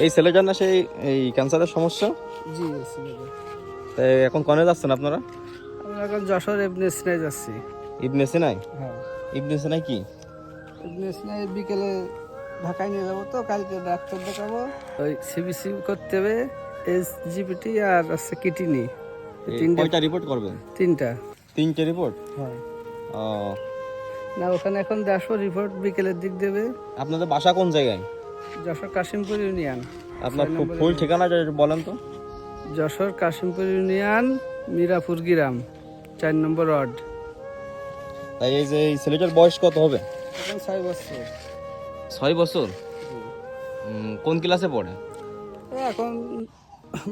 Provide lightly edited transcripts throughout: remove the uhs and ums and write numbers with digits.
এই ছেলেটার না সেই এই ক্যান্সারের সমস্যা? জি ছেলেটা। তাই এখন কনে যাচ্ছেন আপনারা? আমরা এখন যশোর ইবনে সিনায় যাচ্ছি। ইবনে সিনাই? হ্যাঁ, ইবনে সিনাই কি? ইবনে সিনায় বিকেলে ঢাকায় নিয়ে যাবো, তো কালকে ডাক্তার দেখাবো। ওই সিবিসি করতে হবে, এসজিপিটি আর আছে কিডনি, কয়টা রিপোর্ট করবেন? তিনটা। 3টে রিপোর্ট? হ্যাঁ, ও, না ওখানে এখন দেড়শো রিপোর্ট বিকেলের দিক দেবে। আপনাদের বাসা কোন জায়গায়? যশোর কাশিমপুর ইউনিয়ন। আপনার 6 নম্বর ফুল ইউনিয়ন। ঠিকানাটা একটু বলেন তো। যশোর কাশিমপুর ইউনিয়ন, মিরাপুর গ্রাম, 4 নম্বর ওয়ার্ড। তাই এই যে এই ছেলেটার বয়স কত হবে? এখন 6 বছর। 6 বছর? কোন ক্লাসে পড়ে? ও এখন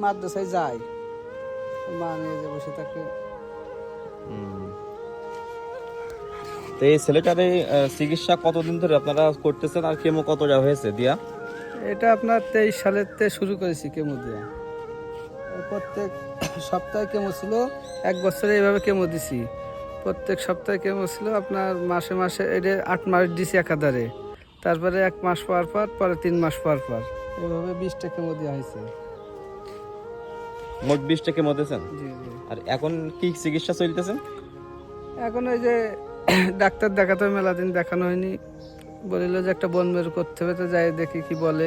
মাদ্রাসায় যায়, মা নিয়ে যে বসে থাকে। তো এই ছেলেটার এই চিকিৎসা কতদিন ধরে আপনারা করতেছেন আর কেমো কতটা হয়েছে দিয়া? এটা আপনার 23 সালের শুরু করেছি কেমো দেওয়া। প্রত্যেক সপ্তাহে কেমো ছিল, 1 বছরে এইভাবে কেমো দিছি। প্রত্যেক সপ্তাহে কেমো ছিল আপনার, মাসে মাসে এটা 8 মাস দিছি একাধারে। তারপরে 1 মাস পর পর, পরে 3 মাস পর পর, এইভাবে 20টা কেমো দেওয়া হয়েছে। মোট 20টা কেমো দিয়েছেন? জি জি। আর এখন কি চিকিৎসা চলতেছে? এখন ওই যে ডাক্তার দেখাতে হবে, মেলা দিন দেখানো হয়নি। বলিল যে একটা বন মেরু করতে হবে, তো যাই দেখি কি বলে।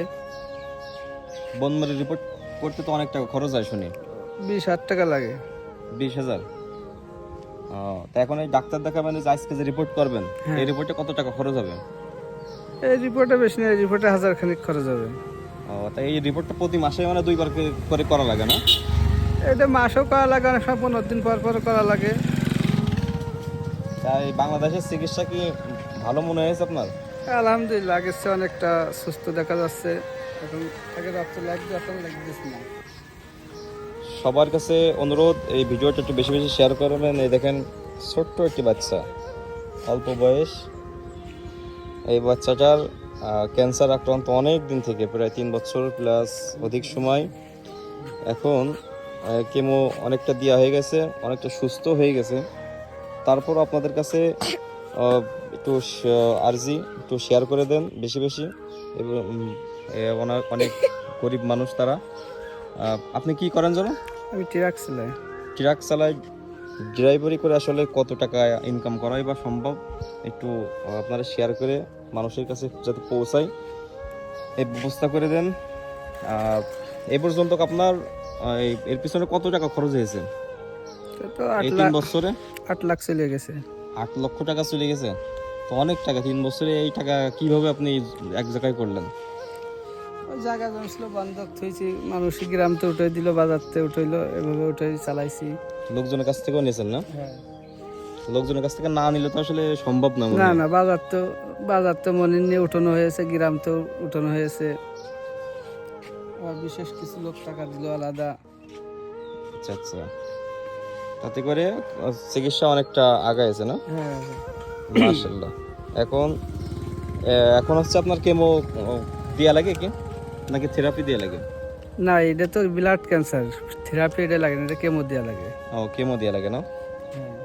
বনমারি রিপোর্ট করতে তো অনেক টাকা খরচ হয় শুনি। 20,000 টাকা লাগে। 20,000? ও, তা এখন এই ডাক্তার দেখাবেন, যে আজকে যে রিপোর্ট করবেন হ্যাঁ। এই রিপোর্টে কত টাকা খরচ হবে? এই রিপোর্টে বেশি না, এই রিপোর্টে 1000 খানিক খরচ হবে। ও, তাই এই রিপোর্টটা প্রতি মাসে মানে 2বার করে করা লাগে না? এটা মাসেও করা লাগে, অনেক সময় 15 দিন পর পর করা লাগে। তাই বাংলাদেশের চিকিৎসা কি ভালো মনে হয়েছে আপনার? আলহামদুলিল্লাহ, আগের চেয়ে অনেকটা সুস্থ দেখা যাচ্ছে। এখন আগে রক্ত লাগবে, এখন লাগতেছে না। সবার কাছে অনুরোধ, এই ভিডিওটা একটু বেশি বেশি শেয়ার করবেন। এই দেখেন ছোট্ট একটি বাচ্চা, অল্প বয়স। এই বাচ্চাটার ক্যান্সার আক্রান্ত অনেক দিন থেকে, প্রায় 3 বছর প্লাস অধিক সময়। এখন কেমো অনেকটা দেওয়া হয়ে গেছে, অনেকটা সুস্থ হয়ে গেছে। তারপর আপনাদের কাছে একটু আর্জি, একটু শেয়ার করে দেন বেশি বেশি। এবং অনেক গরিব মানুষ তারা। আপনি কি করেন যেন? আমি ট্রাক চালাই। ট্রাক চালাই, ড্রাইভারি করে আসলে কত টাকা ইনকাম করাই বা সম্ভব, একটু আপনারা শেয়ার করে মানুষের কাছে যাতে পৌঁছায় এই ব্যবস্থা করে দেন। এই পর্যন্ত আপনার এর পিছনে কত টাকা খরচ হয়েছে তো এই 8 3 লাখ, বছরে? 8 লাখ চলে গেছে। 8 লক্ষ টাকা চলে গেছে? তো অনেক টাকা। 3 বছরে এই টাকা কিভাবে আপনি এক জায়গায় করলেন? ওই জায়গা জমি ছিল বন্ধক থইছি, মানুষ গ্রামতে উঠাই দিল, বাজারতে উঠাইলো, এভাবে উঠাই চালাইছি। লোকজনের কাছ থেকেও নিয়েছেন না? হ্যাঁ। লোকজনের কাছ থেকে না নিলে তো আসলে সম্ভব না মনে না হয়। না, বাজার তো মনে নিয়ে উঠানো হয়েছে, গ্রাম তো উঠানো হয়েছে। আবার বিশেষ কিছু লোক টাকা দিল আলাদা। আচ্ছা আচ্ছা, তাতে করে চিকিৎসা অনেকটা আগাইছে না? হ্যাঁ। মাশাআল্লাহ। এখন এখন হচ্ছে আপনার কেমো দেয়া লাগে কি, নাকি থেরাপি দেয়া লাগে? না, এটা তো ব্লাড ক্যান্সার, থেরাপি এটা লাগে না, এটা কেমো দেওয়া লাগে। ও, কেমো দেয়া লাগে না? হ্যাঁ।